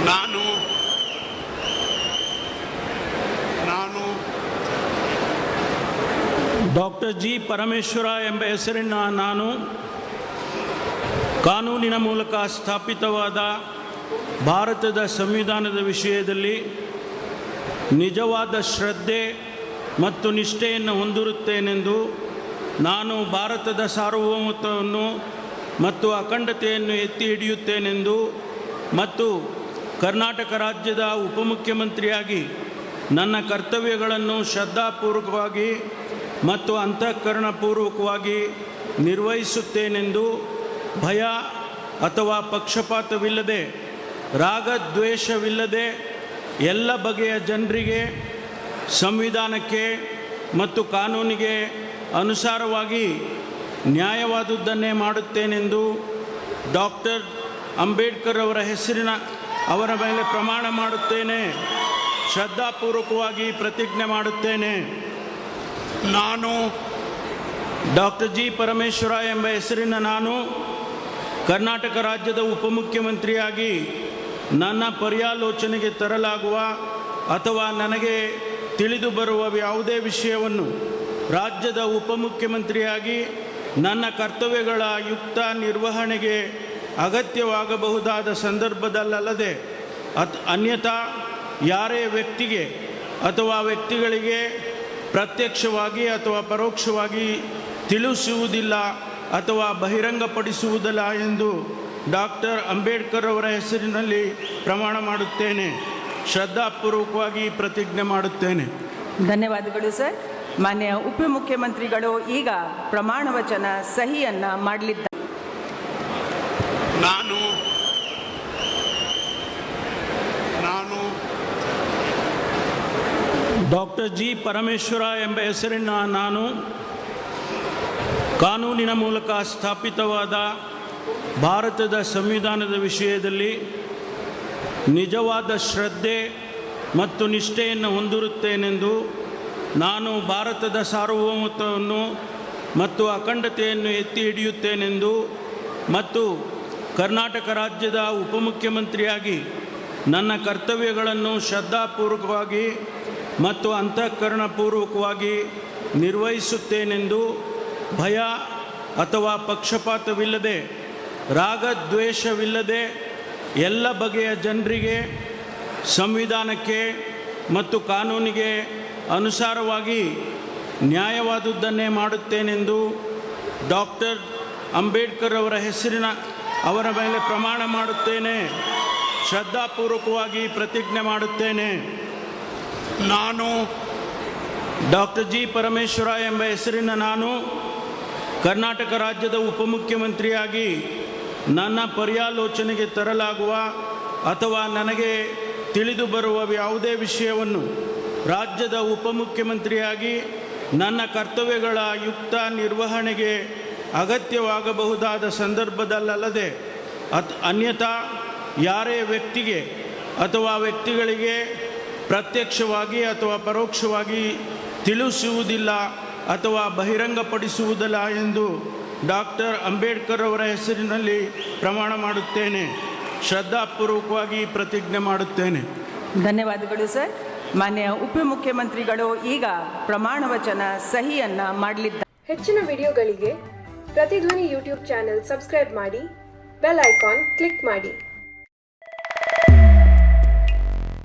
ನಾನು doctor G Parameshwara ಎಂಬ ಹೆಸರಿನ ನಾನು ಕಾನೂನಿನ ಮೂಲಕ ಸ್ಥಾಪಿತವಾದ ಭಾರತದ ಸಂವಿಧಾನದ ವಿಷಯದಲ್ಲಿ ನಿಜವಾದ ಶ್ರದ್ಧೆ ಮತ್ತು ನಿಷ್ಠೆಯನ್ನು ಹೊಂದಿರುತ್ತೇನೆಂದು ನಾನು ಭಾರತದ ಸಾರ್ವಭೌಮತ್ವವನ್ನು ಮತ್ತು ಅಖಂಡತೆಯನ್ನು ಎತ್ತಿ ಹಿಡಿಯುತ್ತೇನೆಂದು ಮತ್ತು ಕರ್ನಾಟಕ ರಾಜ್ಯದ ಉಪಮುಖ್ಯಮಂತ್ರಿಯಾಗಿ ನನ್ನ ಕರ್ತವ್ಯಗಳನ್ನು ಶ್ರದ್ಧಾಪೂರ್ವಕವಾಗಿ ಮತ್ತು ಅಂತಃಕರಣಪೂರ್ವಕವಾಗಿ ನಿರ್ವಹಿಸುತ್ತೇನೆಂದು ಭಯ ಅಥವಾ ಪಕ್ಷಪಾತವಿಲ್ಲದೆ ರಾಗದ್ವೇಷವಿಲ್ಲದೆ ಎಲ್ಲ ಬಗೆಯ ಜನರಿಗೆ ಸಂವಿಧಾನಕ್ಕೆ ಮತ್ತು ಕಾನೂನಿಗೆ ಅನುಸಾರವಾಗಿ ನ್ಯಾಯವಾದುದನ್ನೇ ಮಾಡುತ್ತೇನೆಂದು ಡಾಕ್ಟರ್ ಅಂಬೇಡ್ಕರ್ ಅವರ ಮೇಲೆ ಪ್ರಮಾಣ ಮಾಡುತ್ತೇನೆ. ಶ್ರದ್ಧಾಪೂರ್ವಕವಾಗಿ ಪ್ರತಿಜ್ಞೆ ಮಾಡುತ್ತೇನೆ. ನಾನು ಡಾಕ್ಟರ್ ಜಿ ಪರಮೇಶ್ವರ ಎಂಬ ಹೆಸರಿನ ನಾನು ಕರ್ನಾಟಕ ರಾಜ್ಯದ ಉಪಮುಖ್ಯಮಂತ್ರಿಯಾಗಿ ನನ್ನ ಪರ್ಯಾಲೋಚನೆಗೆ ತರಲಾಗುವ ಅಥವಾ ನನಗೆ ತಿಳಿದು ಬರುವ ಯಾವುದೇ ವಿಷಯವನ್ನು ರಾಜ್ಯದ ಉಪಮುಖ್ಯಮಂತ್ರಿಯಾಗಿ ನನ್ನ ಕರ್ತವ್ಯಗಳ ಯುಕ್ತ ನಿರ್ವಹಣೆಗೆ ಅಗತ್ಯವಾಗಬಹುದಾದ ಸಂದರ್ಭದಲ್ಲದೆ ಅನ್ಯಥಾ ಯಾರೇ ವ್ಯಕ್ತಿಗೆ ಅಥವಾ ವ್ಯಕ್ತಿಗಳಿಗೆ ಪ್ರತ್ಯಕ್ಷವಾಗಿ ಅಥವಾ ಪರೋಕ್ಷವಾಗಿ ತಿಳಿಸುವುದಿಲ್ಲ ಅಥವಾ ಬಹಿರಂಗಪಡಿಸುವುದಿಲ್ಲ ಎಂದು ಡಾಕ್ಟರ್ ಅಂಬೇಡ್ಕರ್ ಅವರ ಹೆಸರಿನಲ್ಲಿ ಪ್ರಮಾಣ ಮಾಡುತ್ತೇನೆ. ಶ್ರದ್ಧಾಪೂರ್ವಕವಾಗಿ ಪ್ರತಿಜ್ಞೆ ಮಾಡುತ್ತೇನೆ. ಧನ್ಯವಾದಗಳು ಸರ್. ಮಾನ್ಯ ಉಪಮುಖ್ಯಮಂತ್ರಿಗಳು ಈಗ ಪ್ರಮಾಣ ವಚನ ಸಹಿಯನ್ನು ಮಾಡಲಿದ್ದಾರೆ. ನಾನು ಡಾಕ್ಟರ್ ಜಿ ಪರಮೇಶ್ವರ ಎಂಬ ಹೆಸರಿನ ನಾನು ಕಾನೂನಿನ ಮೂಲಕ ಸ್ಥಾಪಿತವಾದ ಭಾರತದ ಸಂವಿಧಾನದ ವಿಷಯದಲ್ಲಿ ನಿಜವಾದ ಶ್ರದ್ಧೆ ಮತ್ತು ನಿಷ್ಠೆಯನ್ನು ಹೊಂದಿರುತ್ತೇನೆಂದು ನಾನು ಭಾರತದ ಸಾರ್ವಭೌಮತ್ವವನ್ನು ಮತ್ತು ಅಖಂಡತೆಯನ್ನು ಎತ್ತಿ ಹಿಡಿಯುತ್ತೇನೆಂದು ಮತ್ತು ಕರ್ನಾಟಕ ರಾಜ್ಯದ ಉಪಮುಖ್ಯಮಂತ್ರಿಯಾಗಿ ನನ್ನ ಕರ್ತವ್ಯಗಳನ್ನು ಶ್ರದ್ಧಾಪೂರ್ವಕವಾಗಿ ಮತ್ತು ಅಂತಃಕರಣಪೂರ್ವಕವಾಗಿ ನಿರ್ವಹಿಸುತ್ತೇನೆಂದು ಭಯ ಅಥವಾ ಪಕ್ಷಪಾತವಿಲ್ಲದೆ ರಾಗದ್ವೇಷವಿಲ್ಲದೆ ಎಲ್ಲ ಬಗೆಯ ಜನರಿಗೆ ಸಂವಿಧಾನಕ್ಕೆ ಮತ್ತು ಕಾನೂನಿಗೆ ಅನುಸಾರವಾಗಿ ನ್ಯಾಯವಾದುದನ್ನೇ ಮಾಡುತ್ತೇನೆಂದು ಡಾಕ್ಟರ್ ಅಂಬೇಡ್ಕರ್ ಅವರ ಮೇಲೆ ಪ್ರಮಾಣ ಮಾಡುತ್ತೇನೆ. ಶ್ರದ್ಧಾಪೂರ್ವಕವಾಗಿ ಪ್ರತಿಜ್ಞೆ ಮಾಡುತ್ತೇನೆ. ನಾನು ಡಾಕ್ಟರ್ ಜಿ ಪರಮೇಶ್ವರ ಎಂಬ ಹೆಸರಿನ ನಾನು ಕರ್ನಾಟಕ ರಾಜ್ಯದ ಉಪಮುಖ್ಯಮಂತ್ರಿಯಾಗಿ ನನ್ನ ಪರ್ಯಾಲೋಚನೆಗೆ ತರಲಾಗುವ ಅಥವಾ ನನಗೆ ತಿಳಿದು ಬರುವ ಯಾವುದೇ ವಿಷಯವನ್ನು ರಾಜ್ಯದ ಉಪಮುಖ್ಯಮಂತ್ರಿಯಾಗಿ ನನ್ನ ಕರ್ತವ್ಯಗಳ ಯುಕ್ತ ನಿರ್ವಹಣೆಗೆ ಅಗತ್ಯವಾಗಬಹುದಾದ ಸಂದರ್ಭದಲ್ಲದೆ ಅನ್ಯಥಾ ಯಾರೇ ವ್ಯಕ್ತಿಗೆ ಅಥವಾ ವ್ಯಕ್ತಿಗಳಿಗೆ ಪ್ರತ್ಯಕ್ಷವಾಗಿ ಅಥವಾ ಪರೋಕ್ಷವಾಗಿ ತಿಳಿಸುವುದಿಲ್ಲ ಅಥವಾ ಬಹಿರಂಗಪಡಿಸುವುದಿಲ್ಲ ಎಂದು ಡಾಕ್ಟರ್ ಅಂಬೇಡ್ಕರ್ ಅವರ ಹೆಸರಿನಲ್ಲಿ ಪ್ರಮಾಣ ಮಾಡುತ್ತೇನೆ. ಶ್ರದ್ಧಾಪೂರ್ವಕವಾಗಿ ಪ್ರತಿಜ್ಞೆ ಮಾಡುತ್ತೇನೆ. ಧನ್ಯವಾದಗಳು ಸರ್. ಮಾನ್ಯ ಉಪಮುಖ್ಯಮಂತ್ರಿಗಳು ಈಗ ಪ್ರಮಾಣ ವಚನ ಸಹಿಯನ್ನು ಮಾಡಲಿದ್ದಾರೆ. ಹೆಚ್ಚಿನ ವಿಡಿಯೋಗಳಿಗೆ ಪ್ರತಿಧ್ವನಿ ಯೂಟ್ಯೂಬ್ ಚಾನೆಲ್ ಸಬ್ಸ್ಕ್ರೈಬ್ ಮಾಡಿ, ಬೆಲ್ ಐಕಾನ್ ಕ್ಲಿಕ್ ಮಾಡಿ.